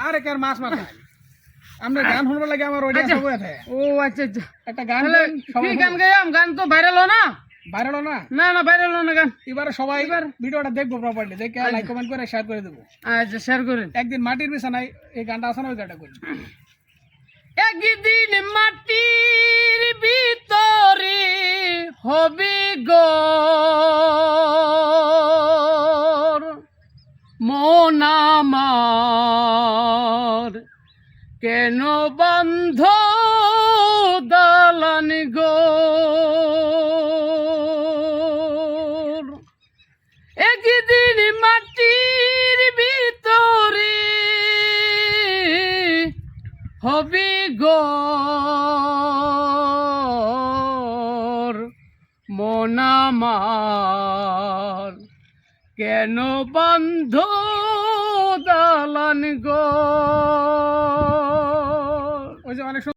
আরে কার মাছ মাছ আমরা গান শুনবার লাগে আমার ওইটা সব আছে। ও আচ্ছা আচ্ছা, একটা গান কি গান গাইলাম? গান তো ভাইরাল না? ভাইরাল না? না না ভাইরাল না গান। এবারে সবাই ভিডিওটা দেখবো প্রপারলি, দেখে লাইক কমেন্ট করে শেয়ার করে দেবো। আচ্ছা শেয়ার করেন। একদিন মাটির বিছানায় এই গানটা আছে না, ওই গানটা করি। একদিন মাটির ভিতরে হবে গর, মন আমার কেন বন্ধ দালান গর। একদিন মাটির ভিতরে হবে গর, মন আমার কেন বন্ধ